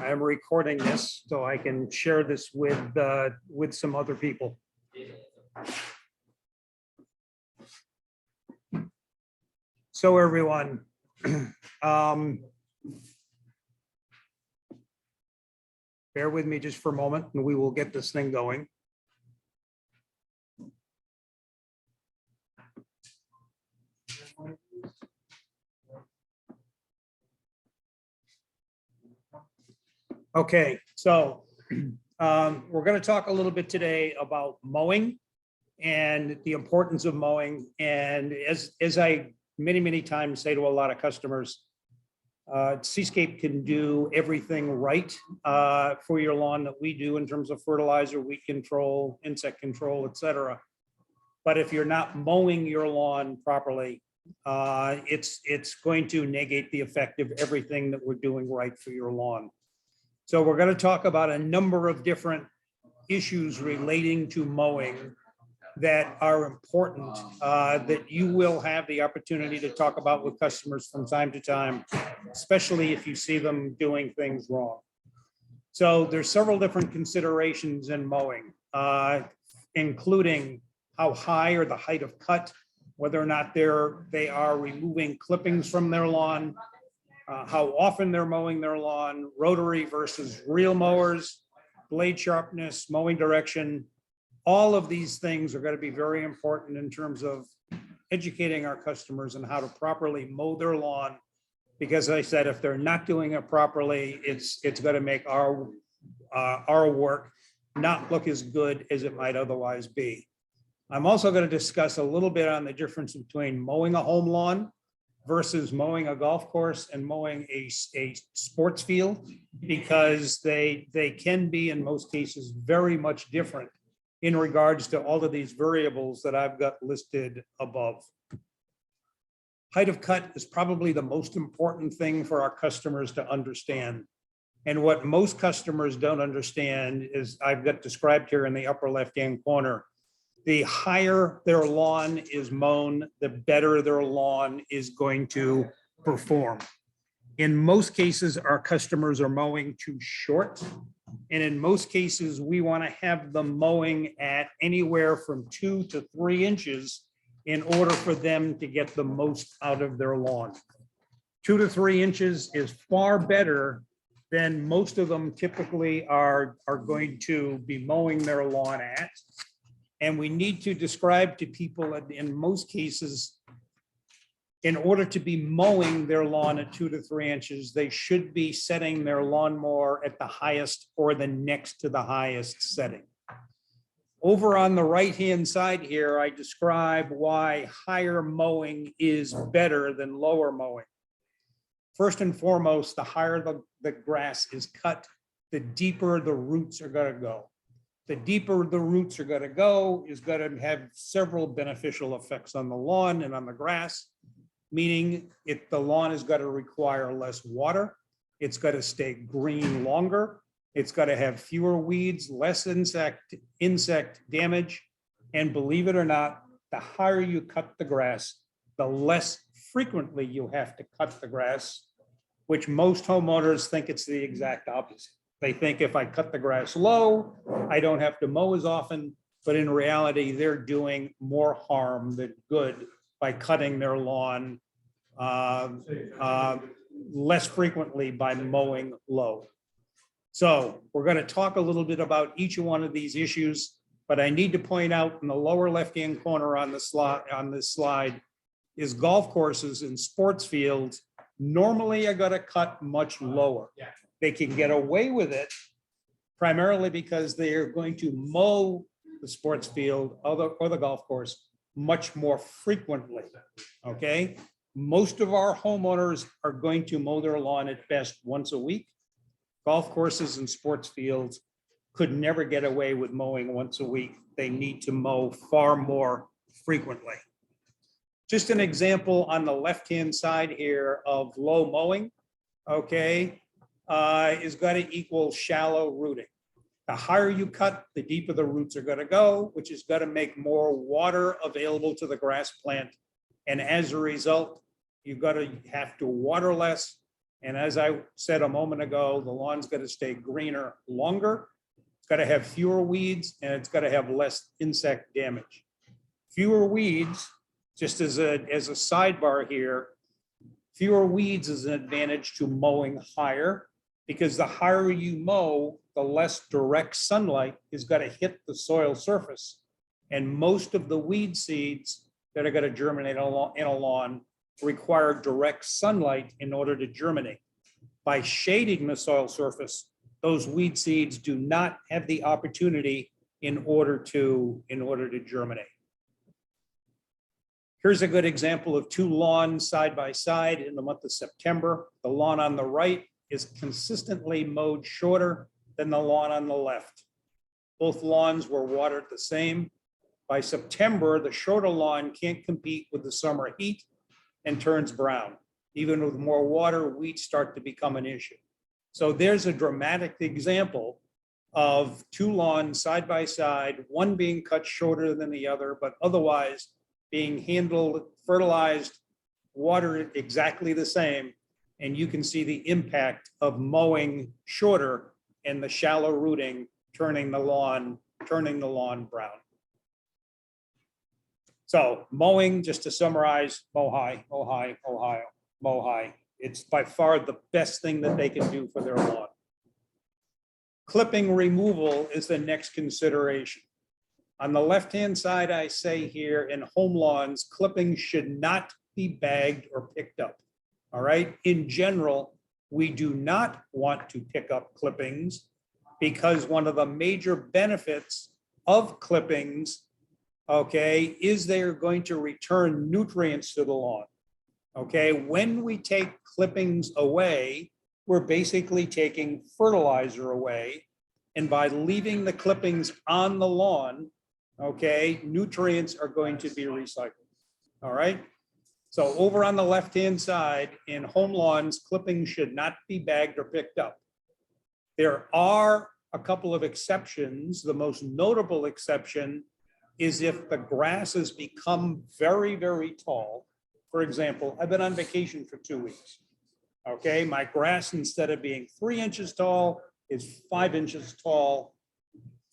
I'm recording this so I can share this with some other people. So everyone, bear with me just for a moment and we will get this thing going. Okay, so we're going to talk a little bit today about mowing and the importance of mowing. And as I many times say to a lot of customers, Seascape can do everything right for your lawn that we do in terms of fertilizer, weed control, insect control, etc. But if you're not mowing your lawn properly, it's going to negate the effect of everything that we're doing right for your lawn. So we're going to talk about a number of different issues relating to mowing that are important, that you will have the opportunity to talk about with customers from time to time, especially if you see them doing things wrong. So there's several different considerations in mowing, including how high or the height of cut, whether or not they are removing clippings from their lawn, how often they're mowing their lawn, rotary versus reel mowers, blade sharpness, mowing direction. All of these things are going to be very important in terms of educating our customers on how to properly mow their lawn. Because as I said, if they're not doing it properly, it's going to make our work not look as good as it might otherwise be. I'm also going to discuss a little bit on the difference between mowing a home lawn versus mowing a golf course and mowing a sports field, because they can be in most cases very much different in regards to all of these variables that I've got listed above. Height of cut is probably the most important thing for our customers to understand. And what most customers don't understand is I've got described here in the upper left-hand corner. The higher their lawn is mown, the better their lawn is going to perform. In most cases, our customers are mowing too short. And in most cases, we want to have them mowing at anywhere from 2 to 3 inches in order for them to get the most out of their lawn. 2 to 3 inches is far better than most of them typically are going to be mowing their lawn at. And we need to describe to people that in most cases, in order to be mowing their lawn at 2 to 3 inches, they should be setting their lawnmower at the highest or the next to the highest setting. Over on the right-hand side here, I describe why higher mowing is better than lower mowing. First and foremost, the higher the grass is cut, the deeper the roots are going to go. The deeper the roots are going to go is going to have several beneficial effects on the lawn and on the grass, meaning the lawn is going to require less water. It's going to stay green longer. It's going to have fewer weeds, less insect damage. And believe it or not, the higher you cut the grass, the less frequently you have to cut the grass, which most homeowners think it's the exact opposite. They think if I cut the grass low, I don't have to mow as often, but in reality, they're doing more harm than good by cutting their lawn less frequently by mowing low. So we're going to talk a little bit about each one of these issues, but I need to point out in the lower left-hand corner on this slide is golf courses and sports fields normally are going to cut much lower. They can get away with it primarily because they are going to mow the sports field or the golf course much more frequently, okay? Most of our homeowners are going to mow their lawn at best once a week. Golf courses and sports fields could never get away with mowing once a week. They need to mow far more frequently. Just an example on the left-hand side here of low mowing, okay? Is going to equal shallow rooting. The higher you cut, the deeper the roots are going to go, which is going to make more water available to the grass plant. And as a result, you're going to have to water less And as I said a moment ago, the lawn's got to stay greener longer. It's got to have fewer weeds, and it's got to have less insect damage. Fewer weeds, just as a sidebar here, fewer weeds is an advantage to mowing higher, because the higher you mow, the less direct sunlight is going to hit the soil surface. And most of the weed seeds that are going to germinate in a lawn require direct sunlight in order to germinate. By shading the soil surface, those weed seeds do not have the opportunity in order to germinate. Here's a good example of two lawns side by side in the month of September. The lawn on the right is consistently mowed shorter than the lawn on the left. Both lawns were watered the same. By September, the shorter lawn can't compete with the summer heat and turns brown. Even with more water, weeds start to become an issue. So there's a dramatic example of two lawns side by side, one being cut shorter than the other, but otherwise being handled, fertilized, watered exactly the same. And you can see the impact of mowing shorter and the shallow rooting turning the lawn brown. So mowing, just to summarize, mow high, mow high, mow high, mow high. It's by far the best thing that they can do for their lawn. Clipping removal is the next consideration. On the left-hand side, I say here, in home lawns, clippings should not be bagged or picked up. All right. In general, we do not want to pick up clippings because one of the major benefits of clippings, okay, is they're going to return nutrients to the lawn. Okay, when we take clippings away, we're basically taking fertilizer away. And by leaving the clippings on the lawn, okay, nutrients are going to be recycled. All right. So over on the left-hand side, in home lawns, clippings should not be bagged or picked up. There are a couple of exceptions. The most notable exception is if the grass has become very, very tall. For example, I've been on vacation for 2 weeks. Okay, my grass, instead of being 3 inches tall, is 5 inches tall.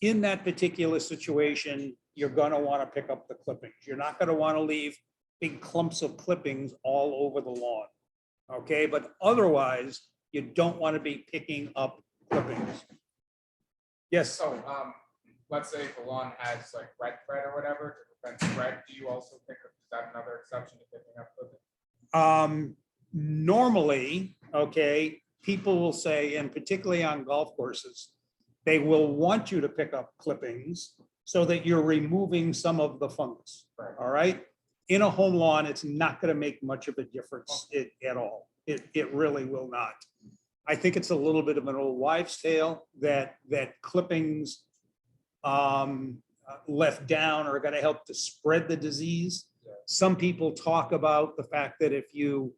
In that particular situation, you're going to want to pick up the clippings. You're not going to want to leave big clumps of clippings all over the lawn. Okay, but otherwise, you don't want to be picking up clippings. Yes. So, let's say the lawn has like red thread or whatever to prevent spread. Do you also pick up? Is that another exception to picking up clippings? Normally, okay, people will say, and particularly on golf courses, they will want you to pick up clippings so that you're removing some of the fungus. Right. All right. In a home lawn, it's not going to make much of a difference at all. It really will not. I think it's a little bit of an old wives' tale that clippings left down are going to help to spread the disease. Yeah. Some people talk about the fact that if you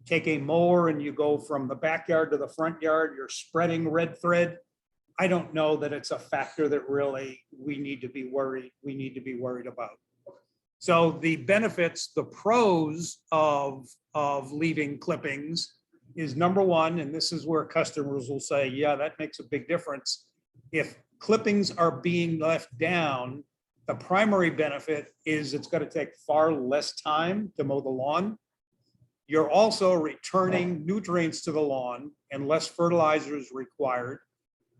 take a mower and you go from the backyard to the front yard, you're spreading red thread. I don't know that it's a factor that really we need to be worried about. So the benefits, the pros of leaving clippings is, number one, and this is where customers will say, yeah, that makes a big difference. If clippings are being left down, the primary benefit is it's going to take far less time to mow the lawn. You're also returning nutrients to the lawn and less fertilizer is required.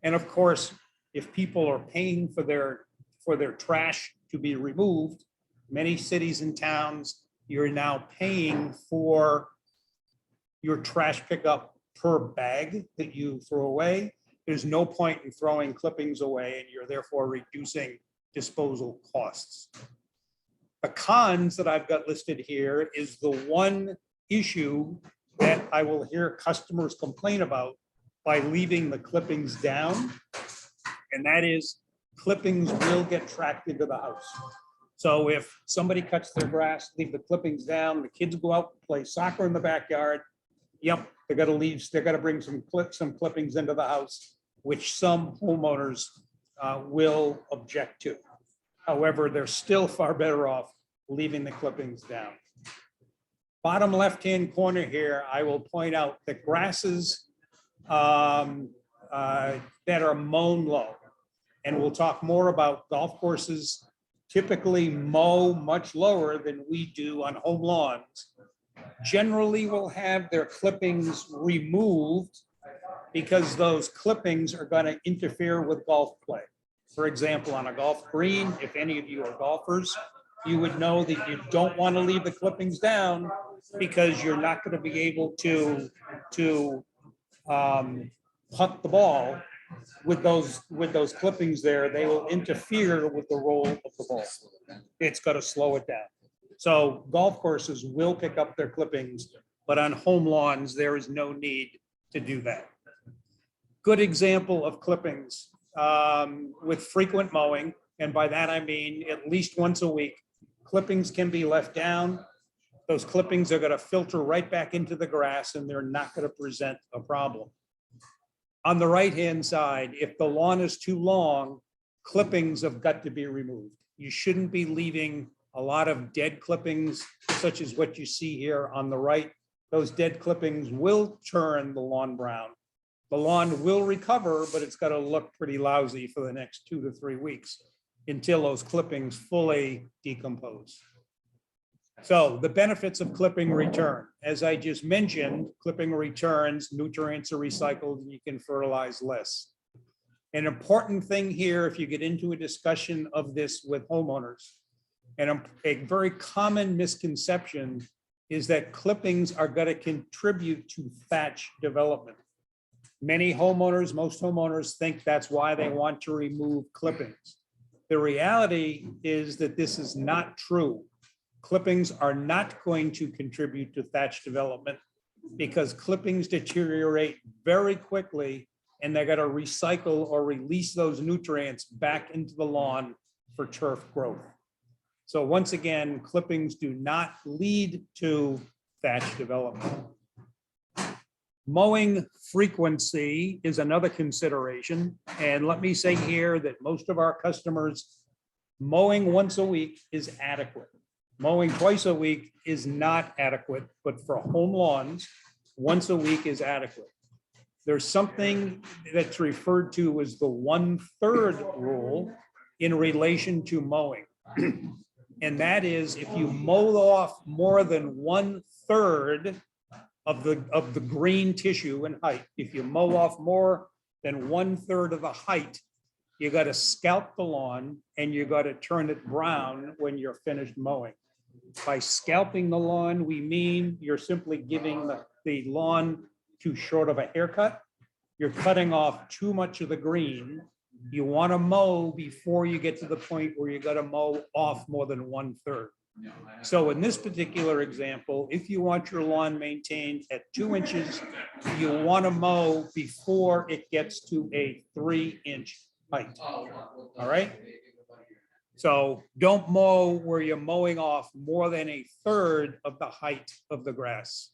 And of course, if people are paying for their trash to be removed, many cities and towns, you're now paying for your trash pickup per bag that you throw away. There's no point in throwing clippings away, and you're therefore reducing disposal costs. The cons that I've got listed here is the one issue that I will hear customers complain about by leaving the clippings down, and that is clippings will get tracked into the house. So if somebody cuts their grass, leave the clippings down, the kids go out and play soccer in the backyard, yep, they're gonna bring some clippings into the house, which some homeowners will object to. However, they're still far better off leaving the clippings down. Bottom left-hand corner here, I will point out that grasses that are mown low. And we'll talk more about golf courses typically mow much lower than we do on home lawns. Generally will have their clippings removed because those clippings are going to interfere with golf play. For example, on a golf green, if any of you are golfers, you would know that you don't want to leave the clippings down because you're not going to be able to putt the ball with those clippings there. They will interfere with the roll of the ball. It's going to slow it down. So golf courses will pick up their clippings, but on home lawns, there is no need to do that. Good example of clippings with frequent mowing. And by that, I mean at least once a week, clippings can be left down. Those clippings are going to filter right back into the grass and they're not going to present a problem. On the right-hand side, if the lawn is too long, clippings have got to be removed. You shouldn't be leaving a lot of dead clippings, such as what you see here on the right. Those dead clippings will turn the lawn brown. The lawn will recover, but it's got to look pretty lousy for the next 2 to 3 weeks until those clippings fully decompose. So the benefits of clipping return, as I just mentioned, clipping returns, nutrients are recycled, and you can fertilize less. An important thing here, if you get into a discussion of this with homeowners, and a very common misconception is that clippings are going to contribute to thatch development. Many homeowners, most homeowners think that's why they want to remove clippings. The reality is that this is not true. Clippings are not going to contribute to thatch development because clippings deteriorate very quickly and they're going to recycle or release those nutrients back into the lawn for turf growth. So once again, clippings do not lead to thatch development. Mowing frequency is another consideration. And let me say here that most of our customers, mowing once a week is adequate. Mowing twice a week is not adequate, but for home lawns, once a week is adequate. There's something that's referred to as the 1/3 rule in relation to mowing. And that is if you mow off more than 1/3 of the green tissue in height, if you mow off more than 1/3 of the height, you got to scalp the lawn and you got to turn it brown when you're finished mowing. By scalping the lawn, we mean you're simply giving the lawn too short of a haircut. You're cutting off too much of the green. You want to mow before you get to the point where you got to mow off more than 1/3. So in this particular example, if you want your lawn maintained at 2 inches, you want to mow before it gets to a 3-inch height. All right. So don't mow where you're mowing off more than 1/3 of the height of the grass.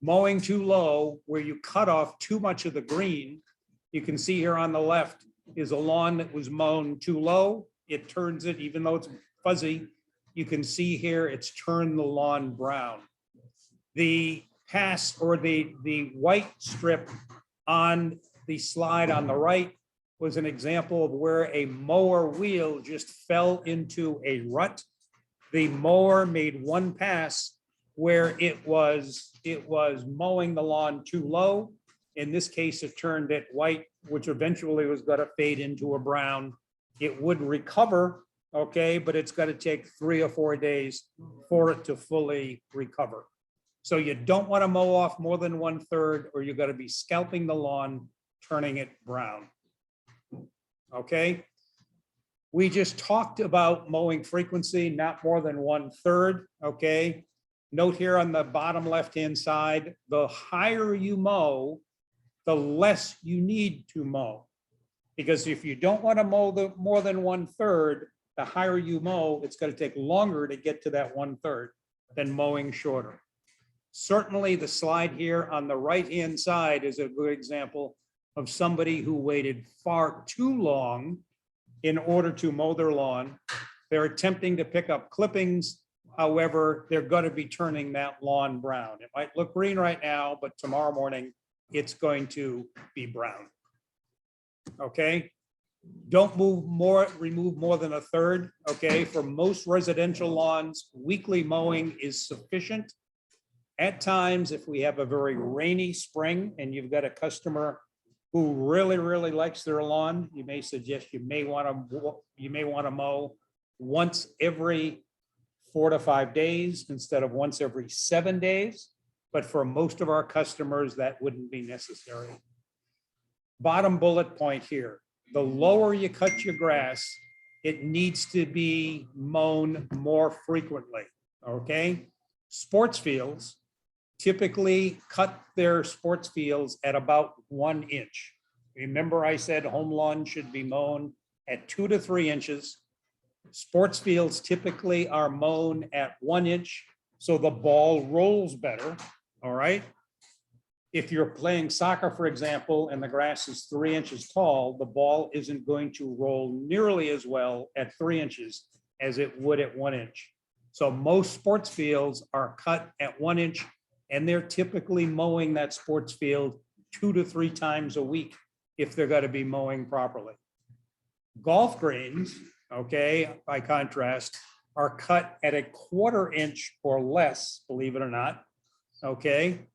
Mowing too low where you cut off too much of the green. You can see here on the left is a lawn that was mown too low. It turns it, even though it's fuzzy, you can see here it's turned the lawn brown. The pass or the white strip on the slide on the right was an example of where a mower wheel just fell into a rut. The mower made one pass where it was mowing the lawn too low. In this case, it turned it white, which eventually was going to fade into a brown. It would recover, okay, but it's going to take 3 or 4 days for it to fully recover. So you don't want to mow off more than 1/3, or you got to be scalping the lawn, turning it brown. Okay. We just talked about mowing frequency, not more than 1/3. Okay. Note here on the bottom left-hand side, the higher you mow, the less you need to mow. Because if you don't want to mow the more than 1/3, the higher you mow, it's going to take longer to get to that 1/3 than mowing shorter. Certainly the slide here on the right-hand side is a good example of somebody who waited far too long in order to mow their lawn. They're attempting to pick up clippings. However, they're going to be turning that lawn brown. It might look green right now, but tomorrow morning, it's going to be brown. Okay? Don't remove more than a third, okay? For most residential lawns, weekly mowing is sufficient. At times, if we have a very rainy spring and you've got a customer who really, really likes their lawn, you may suggest you may want to mow once every 4 to 5 days instead of once every 7 days. But for most of our customers, that wouldn't be necessary. Bottom bullet point here. The lower you cut your grass, it needs to be mown more frequently, okay? Sports fields typically cut their sports fields at about 1 inch. Remember I said home lawn should be mown at 2 to 3 inches. Sports fields typically are mown at 1 inch, so the ball rolls better, all right? If you're playing soccer, for example, and the grass is 3 inches tall, the ball isn't going to roll nearly as well at 3 inches as it would at 1 inch. So most sports fields are cut at 1 inch, and they're typically mowing that sports field 2 to 3 times a week if they're going to be mowing properly. Golf greens, okay, by contrast, are cut at a 1/4 inch or less, believe it or not, okay?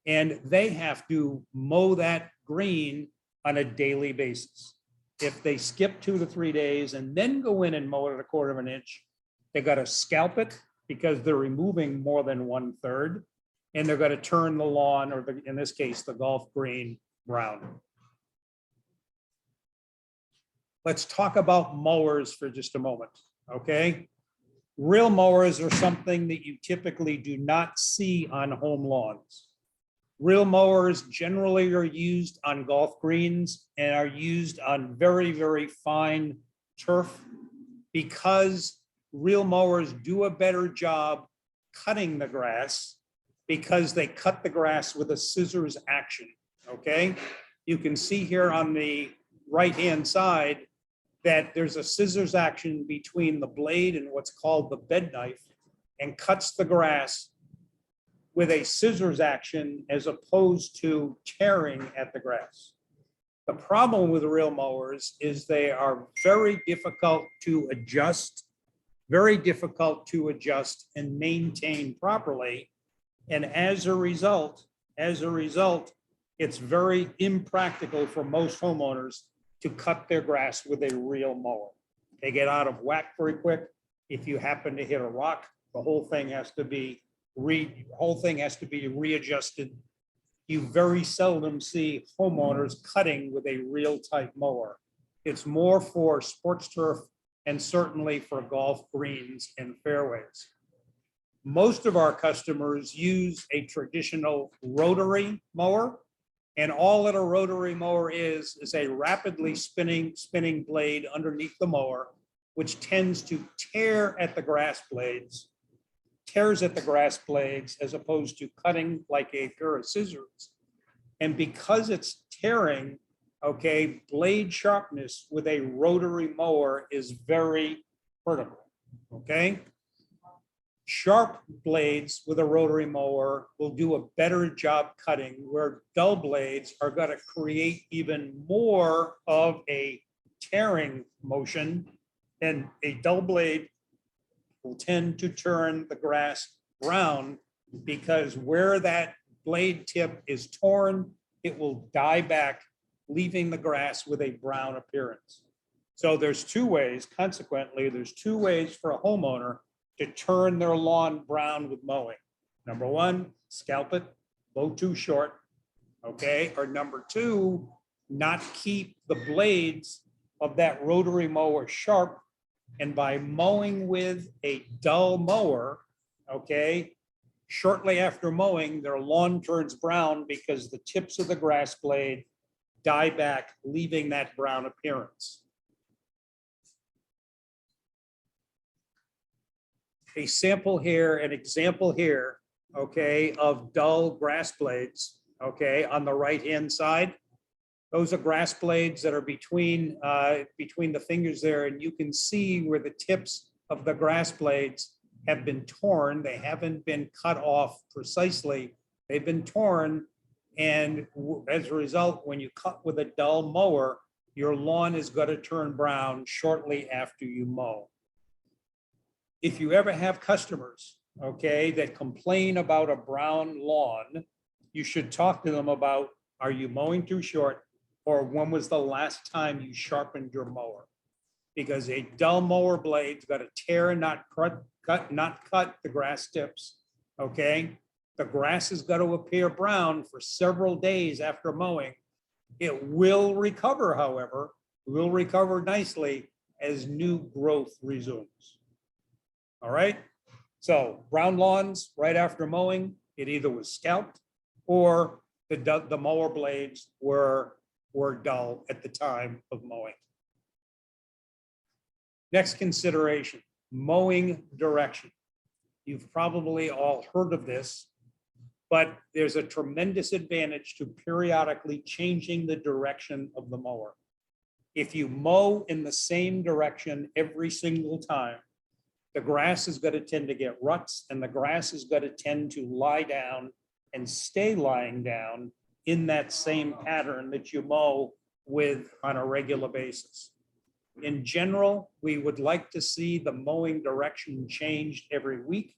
And they have to mow that green on a daily basis. If they skip 2 to 3 days and then go in and mow it at a 1/4 inch, they got to scalp it because they're removing more than 1/3, and they're going to turn the lawn, or in this case, the golf green, brown. Let's talk about mowers for just a moment, okay? Real mowers are something that you typically do not see on home lawns. Real mowers generally are used on golf greens and are used on very, very fine turf because real mowers do a better job cutting the grass because they cut the grass with a scissors action, okay? You can see here on the right-hand side that there's a scissors action between the blade and what's called the bed knife and cuts the grass with a scissors action as opposed to tearing at the grass. The problem with real mowers is they are very difficult to adjust and maintain properly. And as a result, it's very impractical for most homeowners to cut their grass with a real mower. They get out of whack very quick. If you happen to hit a rock, the whole thing has to be readjusted. You very seldom see homeowners cutting with a real type mower. It's more for sports turf and certainly for golf greens and fairways. Most of our customers use a traditional rotary mower, and all that a rotary mower is a rapidly spinning blade underneath the mower, which tends to tears at the grass blades as opposed to cutting like a pair of scissors. And because it's tearing, okay, blade sharpness with a rotary mower is very critical, okay? Sharp blades with a rotary mower will do a better job cutting, where dull blades are going to create even more of a tearing motion, and a dull blade will tend to turn the grass brown because where that blade tip is torn, it will die back, leaving the grass with a brown appearance. So there's 2 ways, consequently, there's 2 ways for a homeowner to turn their lawn brown with mowing. Number 1, scalp it, mow too short, okay? Or number 2, not keep the blades of that rotary mower sharp. And by mowing with a dull mower, okay, shortly after mowing, their lawn turns brown because the tips of the grass blade die back, leaving that brown appearance. A sample here, an example here, okay, of dull grass blades, okay, on the right-hand side. Those are grass blades that are between the fingers there, and you can see where the tips of the grass blades have been torn. They haven't been cut off precisely. They've been torn. And as a result, when you cut with a dull mower, your lawn is going to turn brown shortly after you mow. If you ever have customers, okay, that complain about a brown lawn, you should talk to them about, are you mowing too short? Or when was the last time you sharpened your mower? Because a dull mower blade's got to tear and not cut the grass tips, okay? The grass has got to appear brown for several days after mowing. It will recover, however, will recover nicely as new growth resumes. All right, so brown lawns right after mowing, it either was scalped or the mower blades were dull at the time of mowing. Next consideration, mowing direction. You've probably all heard of this, but there's a tremendous advantage to periodically changing the direction of the mower. If you mow in the same direction every single time, the grass is going to tend to get ruts, and the grass is going to tend to lie down and stay lying down in that same pattern that you mow with on a regular basis. In general, we would like to see the mowing direction changed every week.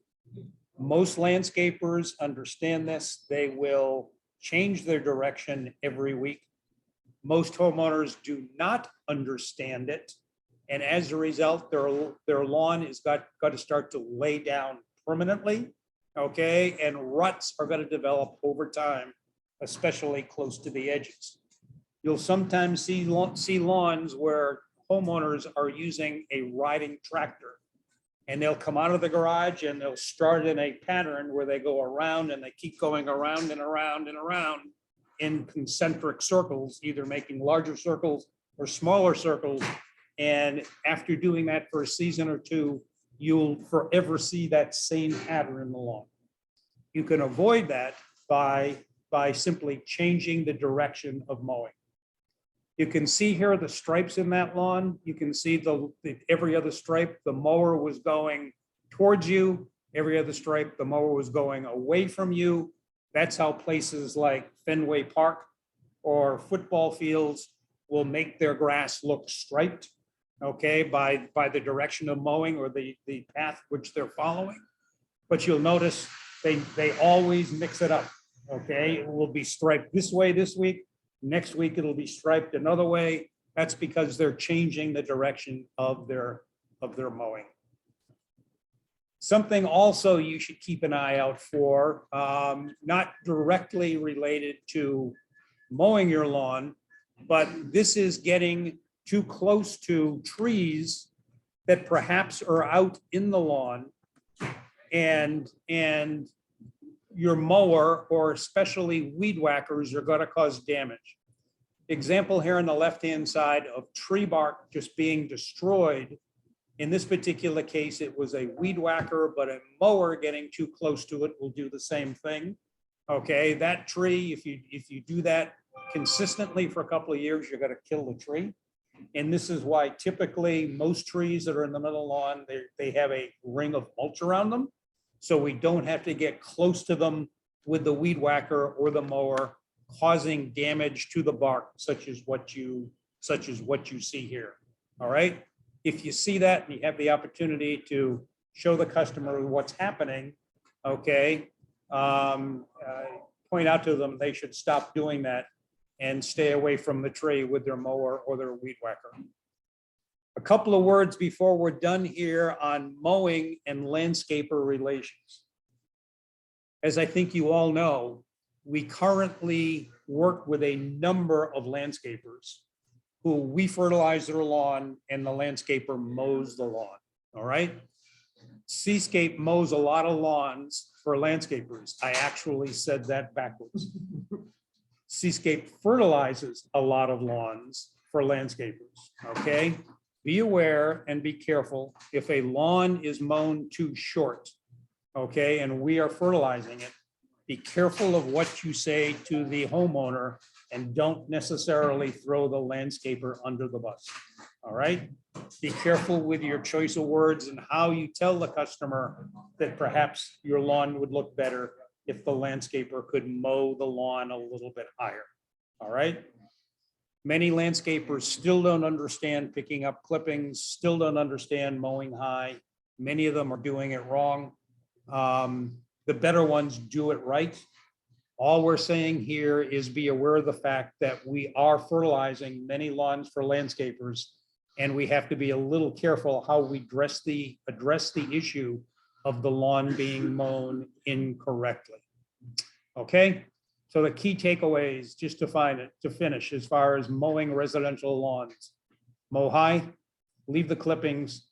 Most landscapers understand this. They will change their direction every week. Most homeowners do not understand it. And as a result, their lawn is got to start to lay down permanently, okay? And ruts are going to develop over time, especially close to the edges. You'll sometimes see lawns where homeowners are using a riding tractor, and they'll come out of the garage and they'll start in a pattern where they go around and they keep going around and around and around in concentric circles, either making larger circles or smaller circles. And after doing that for a season or two, you'll forever see that same pattern in the lawn. You can avoid that by simply changing the direction of mowing. You can see here the stripes in that lawn. You can see every other stripe, the mower was going towards you. Every other stripe, the mower was going away from you. That's how places like Fenway Park or football fields will make their grass look striped, okay, by the direction of mowing or the path which they're following. But you'll notice they always mix it up, okay? It will be striped this way this week. Next week, it'll be striped another way. That's because they're changing the direction of their mowing. Something also you should keep an eye out for, not directly related to mowing your lawn, but this is getting too close to trees that perhaps are out in the lawn, and your mower or especially weed whackers are going to cause damage. Example here on the left-hand side of tree bark just being destroyed. In this particular case, it was a weed whacker, but a mower getting too close to it will do the same thing. Okay, that tree, if you do that consistently for a couple of years, you're going to kill the tree. And this is why typically most trees that are in the middle lawn, they have a ring of mulch around them. So we don't have to get close to them with the weed whacker or the mower, causing damage to the bark, such as what you see here. All right. If you see that and you have the opportunity to show the customer what's happening, okay, point out to them they should stop doing that and stay away from the tree with their mower or their weed whacker. A couple of words before we're done here on mowing and landscaper relations. As I think you all know, we currently work with a number of landscapers who we fertilize their lawn and the landscaper mows the lawn, all right? Seascape mows a lot of lawns for landscapers. I actually said that backwards. Seascape fertilizes a lot of lawns for landscapers, okay? Be aware and be careful if a lawn is mown too short, okay, and we are fertilizing it. Be careful of what you say to the homeowner and don't necessarily throw the landscaper under the bus. All right? Be careful with your choice of words and how you tell the customer that perhaps your lawn would look better if the landscaper could mow the lawn a little bit higher. All right? Many landscapers still don't understand picking up clippings, still don't understand mowing high. Many of them are doing it wrong. The better ones do it right. All we're saying here is be aware of the fact that we are fertilizing many lawns for landscapers, and we have to be a little careful how we address the issue of the lawn being mown incorrectly. Okay, so the key takeaways, just to finish, as far as mowing residential lawns: mow high, leave the clippings,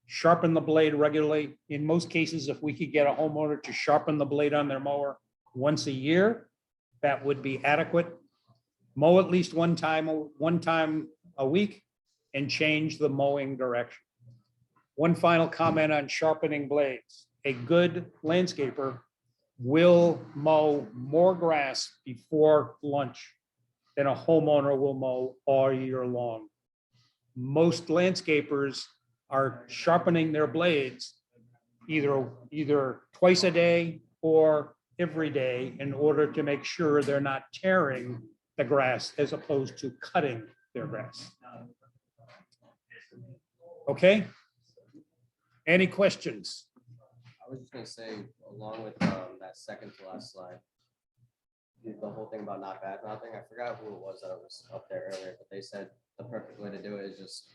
sharpen the blade regularly. In most cases, if we could get a homeowner to sharpen the blade on their mower once a year, that would be adequate. Mow at least one time a week and change the mowing direction. One final comment on sharpening blades. A good landscaper will mow more grass before lunch than a homeowner will mow all year long. Most landscapers are sharpening their blades either twice a day or every day in order to make sure they're not tearing the grass as opposed to cutting their grass. Okay? Any questions? I was just gonna say, along with that second to last slide, the whole thing about not bad mouthing, I forgot who it was that was up there earlier, but they said the perfect way to do it is just,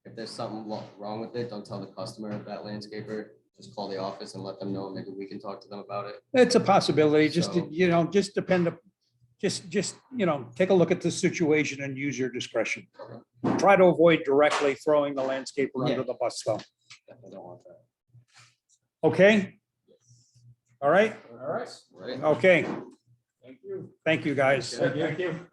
if there's something wrong with it, don't tell the customer of that landscaper, just call the office and let them know, maybe we can talk to them about it. It's a possibility, just, So- just depend, just, take a look at the situation and use your discretion. Try to avoid directly throwing the landscaper under the bus though. Definitely don't want that. Okay? All right? All right. Right? Okay. Thank you. Thank you, guys. Thank you.